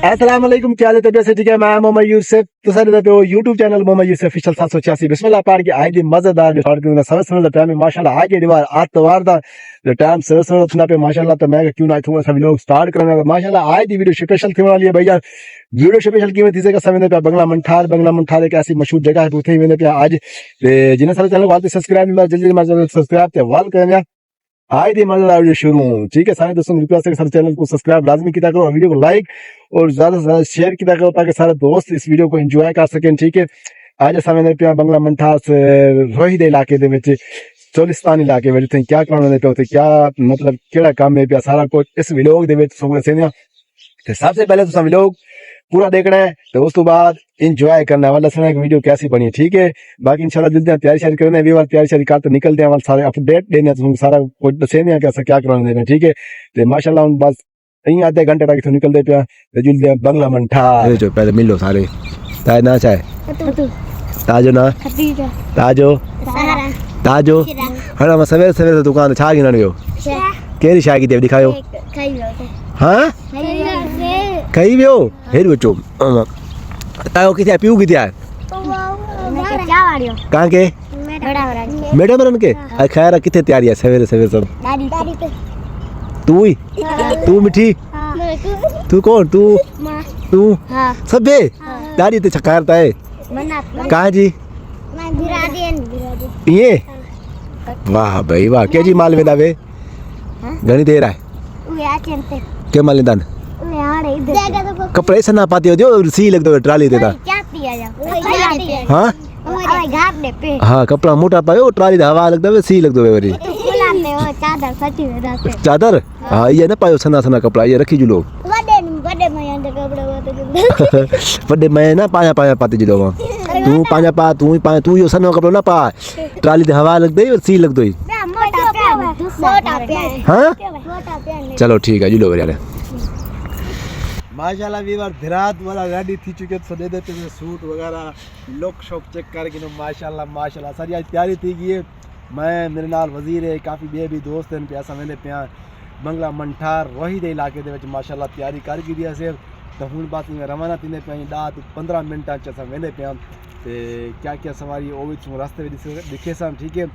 अस्सलाम वालेकुम, क्या हाल है? तबीयत से ठीक है? मैं मोहम्मद यूसुफ, तो सर पे YouTube channel Mohammad Yusuf official 786 बिस्मिल्लाह पार की आज दी मजेदार रिकॉर्ड करना समय समय टाइम में माशाल्लाह आज के दीवार आतवार दा जो टाइम सर सर सुना पे माशाल्लाह तो मैं क्यों ना थोड़ा सभी लोग स्टार्ट करना माशाल्लाह आज दी वीडियो स्पेशल थी वाली है भैया। वीडियो स्पेशल की थी का समय पे बंगला मंठार एक ऐसी मशहूर जगह है उठे मैंने पे आज जिन्हें सारे चैनल वाले सब्सक्राइब जल्दी सब्सक्राइब थे वाल करेंगे आज दी मजेदार वीडियो शुरू हूँ। ठीक है, सारे दोस्तों रिक्वेस्ट है कि सारे चैनल को सब्सक्राइब लाजमी किया करो और वीडियो को लाइक और ज्यादा से ज्यादा शेयर किया करो ताकि सारे दोस्त इस वीडियो को एंजॉय कर सकें। ठीक है, आज असा मैंने पिया बंगला मंठास रोही दे इलाके दे विच चोलिस्तान इलाके में थे क्या करना पे होते क्या मतलब केड़ा काम है पिया सारा कुछ इस व्लॉग दे विच सुन से सबसे पहले तो व्लॉग पूरा देखना है तो उस तो बाद इंजॉय करना है वाला सुना कि वीडियो कैसी बनी है। ठीक है, बाकी इंशाल्लाह जल्दी तैयारी शायरी करना है व्यूअर तैयारी शायरी कर तो निकलते हैं वाले सारे अपडेट देने हैं तो सारा कुछ दसेने हैं कैसा क्या करना देना। ठीक है, तो माशाल्लाह हम बस यहीं आधे घंटे तक तो निकलते पे तो जल्दी बंगला मंठा जो पहले मिलो सारे ताज ना चाहे ताजो ना ताजो ताजो हाँ मैं सवेरे सवेरे दुकान छा गिना गयो केरी शाय की देव दिखायो हाँ कहीं भी हो हेर बच्चों तायो किथे पीऊ किथे है कहाँ के मैडम रन के खैर किथे तैयारी है सवेरे सवेरे सब तू ही तू मिठी तू कौन तू तू सबे दादी ते छकारता है कहाँ जी ये वाह भाई वाह क्या जी माल में दावे घनी देर है क्या माल दान कपड़े से ना पाती हो जो सी लग दो ट्राली देता हाँ हाँ कपड़ा मोटा पायो ट्राली हवा लग दो सी लग दो वरी चादर हाँ ये ना पायो सना सना कपड़ा ये रखी जो लोग बड़े मैं ना पाया पाया पाते जो लोग तू पाया पा तू यो सना कपड़ा ना पा ट्राली हवा लग दे और सी लग दो हाँ चलो ठीक है जुलो यार माशाल्लाह वीवर धरात वाला रेडी थी चुके तो दे देते हैं सूट वगैरह लुक शॉप चेक करके नो माशाल्लाह माशाल्लाह सारी आज तैयारी थी कि मैं मेरे नाल वजीर है काफ़ी बे भी दोस्त हैं पैसा मैंने पिया बंगला मंठार रोही दे इलाके दे विच माशाल्लाह तैयारी कर गई है तो हूँ बात में रवाना थी पे 10-15 मिनट अस वेंदे पिया तो क्या क्या सवारी वो भी रास्ते में दिखे सन। ठीक है,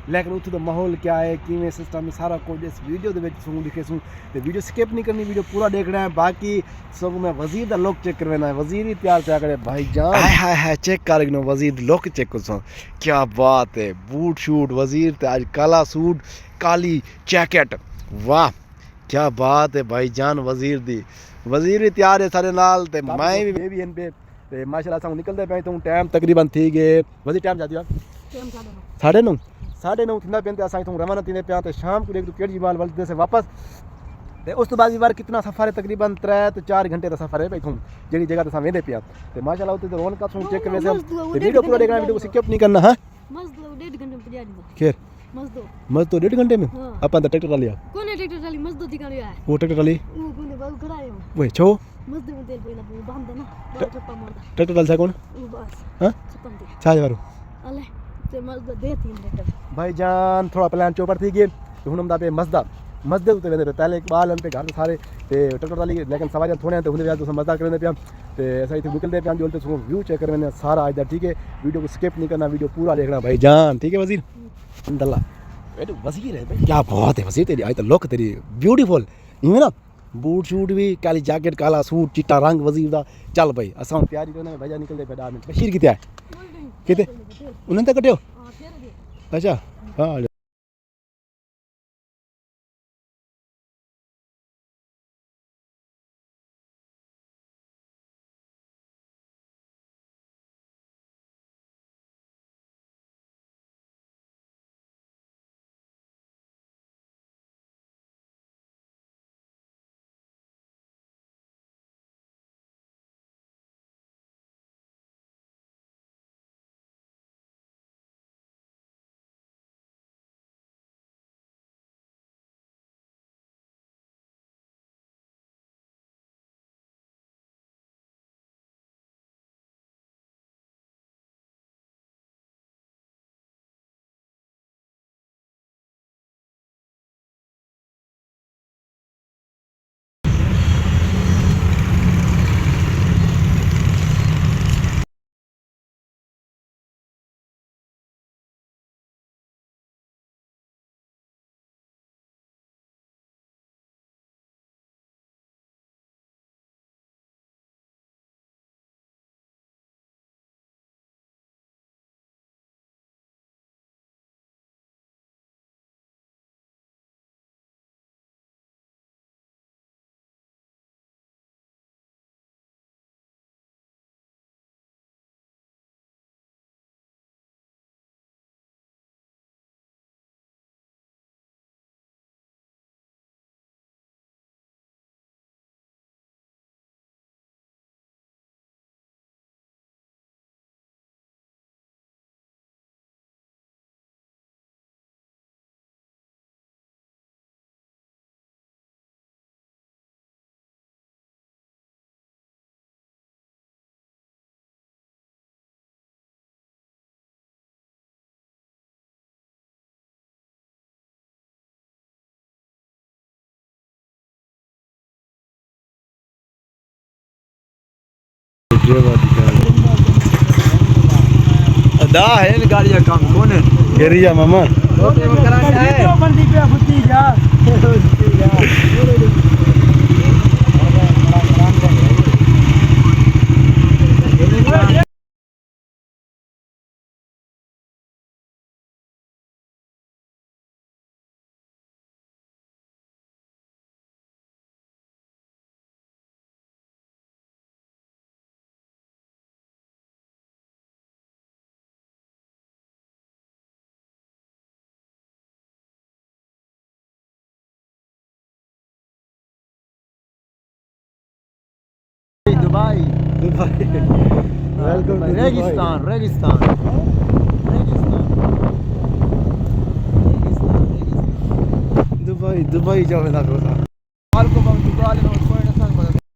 लेकिन उत तो माहौल क्या है कि सिस्टम में सारा कुछ इस वीडियो दिखे सूँ तो वीडियो स्किप नहीं करनी वीडियो पूरा देखना है। बाकी सब मैं वजीर का लुक चेक करवाना है वजीर ही तैयार क्या करे भाई जान हाय चेक कर वजीर लुक चेक कर क्या बात है बूट शूट वजीर आज काला सूट काली जैकेट वाह क्या बात है भाई जान वजीर दी वजीर भी तैयार है सारे नाल ते मैं भी इन पे ते माशाल्लाह संग निकलते पे तो टाइम तकरीबन थी गए वजीर टाइम जाती है 9:30 थींदा पे असां इथों रवाना थींदे पिया तो शाम को एक केड़ी माल वलदे से वापस ते उस तो बाद बार कितना सफ़र है तकरीबन 3-4 घंटे का सफ़र है इथों जेडी जगह ते असां वेंदे पिया तो माशाल्लाह उते रौनक सुन चेक करने से वीडियो पूरा देखना वीडियो को स्किप नहीं करना। हां मजदूर 1.5 घंटे में पहुंचा दूंगा खैर मजदूर 1.5 घंटे में अपन तो ट्रैक्टर लिया कौन है ट्रैक्टर वाली मजदूर दिखा रहा है वो ट्रैक्टर वाली वो कोने बाबू खड़ा है वो छो मजदूर में तेल पहिला वो बांध देना चप्पा मारदा ट्रैक्टर वाला कौन वो बस हां खत्म दे छा वारो अले ते मजदूर दे 3 ट्रैक्टर भाईजान थोड़ा प्लान चौपर थी गए तो हुन हम दा पे मस्जिद उते वेंदे पहले एक बाल पे घर सारे ते ट्रैक्टर वाली लेकिन सवारियां थोड़े तो हुंदे तो मजा करने पे ते ऐसा ही निकलते पे बोलते सो व्यू चेक करने सारा आज ठीक है वीडियो को स्किप नहीं करना वीडियो पूरा देखना भाईजान। ठीक है वजीर अल्लाह वजीर है भाई क्या बात है वजीर तेरी आज तो लुक तेरी ब्यूटीफुल इवें ना बूट शूट भी काली जैकेट काला सूट चिट्टा रंग वजीर दा चल भाई असां तैयारी करने में भाईजान निकलते पे 10 मिनट बशीर किथे है किथे उन्हें तक कटियो अच्छा हाँ देवा दिखा अदा है इन गाड़ी का काम कौन है गेरिया मामा बंदी पे फुटी जा दुबई दुबई वेलकम टू रेगिस्तान रेगिस्तान दुबई दुबई जावे ना रोजा को बम दुबई ले कोई ना संग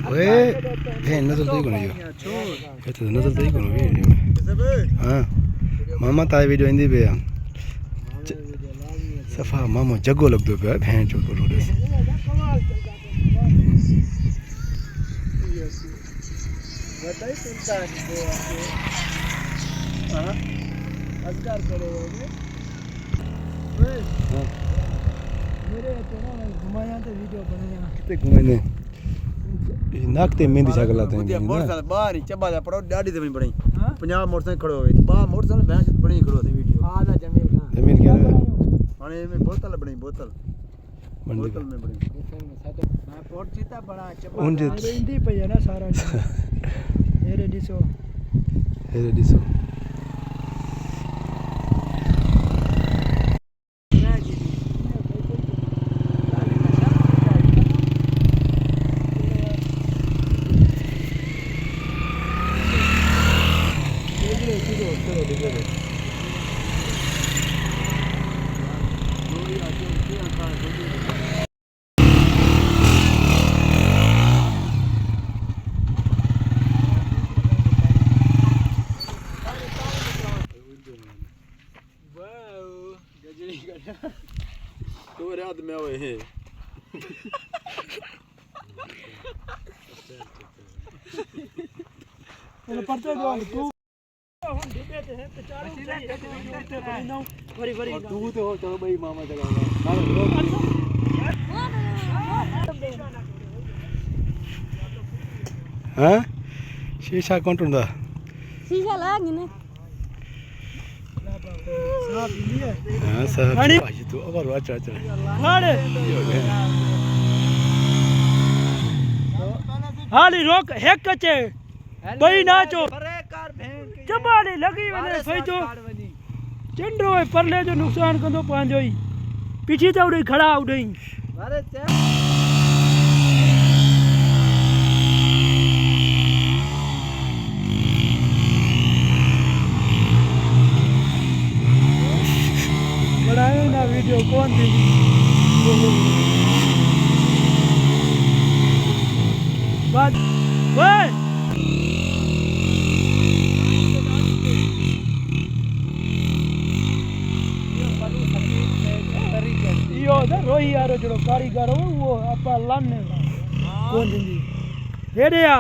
ओए ए नजर दे कोन यो ये तो नजर दे कोन वीडियो हां मामा ता वीडियो इंदी पे सफा मामा जगो लगदो पे भें चो को रोडस बताई सुल्तान को हां अजगर करे हां मेरे तेरा घुमाया तो वीडियो बनाया किते घुमे ने नाकते मेहंदी छागला ते मुझे मोटरसाइकिल बाहर ही चबा जा पड़ो डाडी ते बनी 50 मोटरसाइकिल खड़ो होवे बा मोटरसाइकिल बैंक बनी खड़ो थे वीडियो आजा जमील खान जमील क्या माने में बोतल बनी बोतल मंडी बोतल में बनी मैं पोट चीता बड़ा चबा उनजे इंदी पे है ना सारा हेरे दिसो तो रात में आवे है तो परचा जो तू हम डिबे ते है तो चारों भरी तू तो चलो भाई मामा चला हां शीशा कोंटुंदा शीशा लागी ने साहब लिए हां साहब भाई तो अब अच्छा हाड़े हाली रोक हेक कचे बई नाचो चबाड़ी लगी वने फैजो चंड्रो परले जो नुकसान कंदो पांजो ही पीछे त उड़ई खड़ा उड़ई अरे बनायो ना वीडियो कौन थी बात ओए यो द रोही यारो जो कारीगर हो वो आपा लाने कौन दी हेडे या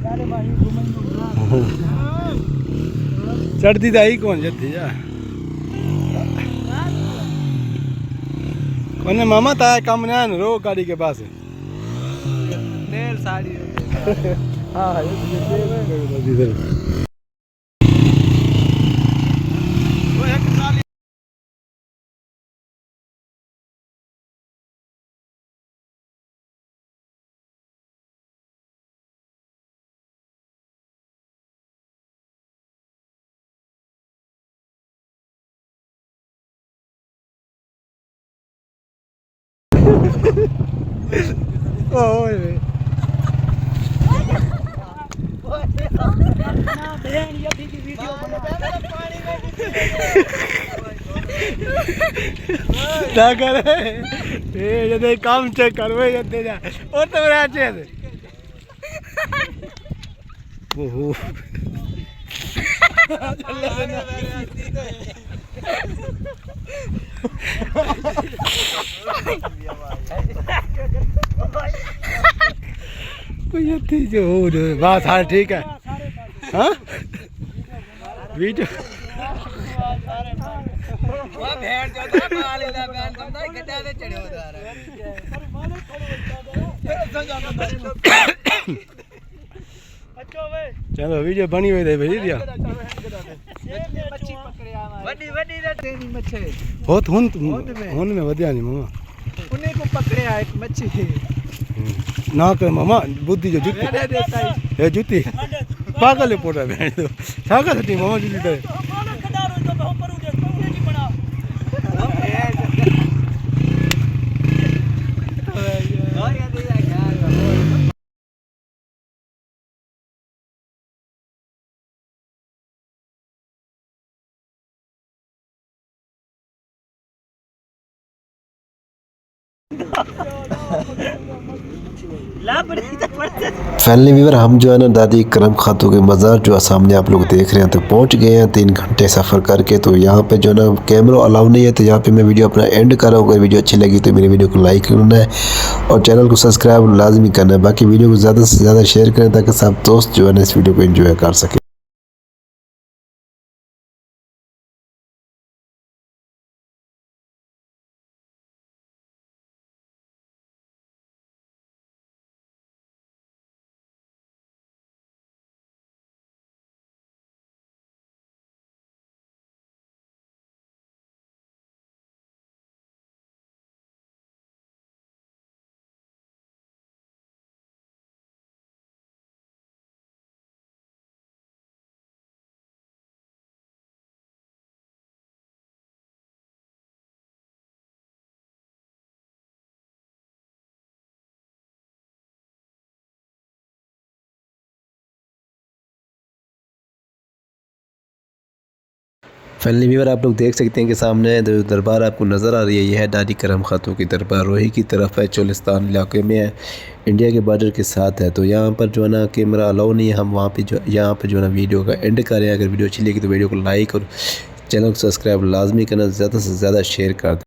सारे भाई घुमाई चढ़ती दाई कौन जती जा कोने मामा ता काम ना रो गाड़ी के पास ढेर साड़ी हाँ ये तो ओए क्या करे ये जदे काम चेक करवे जदे जा और तो बड़ा अच्छे से ओहो ये थी जो बात हाल ठीक है हाँ वीडियो वो भेड़ जो था माली दा बैन तुम तो गड्ढा दे चढ़े उधर चलो वीडियो बनी हुई थी भेज दिया मच्छी पकड़िया वड्डी वड्डी दा तेनी मच्छे बहुत हुन में वधिया नहीं मामा उन्हें को पकड़िया एक मच्छी थी ना कर मामा बुद्धि जो जुती दे देता है ए जुती पागल है पोटा भेड़ दो सागा सटी मामा जुती दे फैमिली व्यूअर हम जो है ना दादी करम खातून के मज़ार जो सामने आप लोग देख रहे हैं तो पहुंच गए हैं 3 घंटे सफ़र करके। तो यहाँ पे जो है ना कैमरा अलाउ नहीं है, तो यहाँ पे मैं वीडियो अपना एंड कर रहा हूँ। अगर वीडियो अच्छी लगी तो मेरी वीडियो को लाइक करना है और चैनल को सब्सक्राइब लाजमी करना है। बाकी वीडियो को ज़्यादा से ज़्यादा शेयर करें ताकि सब दोस्त जो है ना इस वीडियो को एंजॉय कर सकें। फैमिली व्यूअर आप लोग देख सकते हैं कि सामने जो दरबार आपको नज़र आ रही है, यह है दादी करम खातून की दरबार। रोही की तरफ है, चोलिस्तान इलाके में है, इंडिया के बॉर्डर के साथ है। तो यहाँ पर जो है ना कैमरा अलाउ नहीं है, हम वहाँ पे जो यहाँ पर जो है ना वीडियो का एंड करें। अगर वीडियो अच्छी लगी तो वीडियो को लाइक और चैनल को सब्सक्राइब लाजमी करना, ज़्यादा से ज़्यादा शेयर कर दें।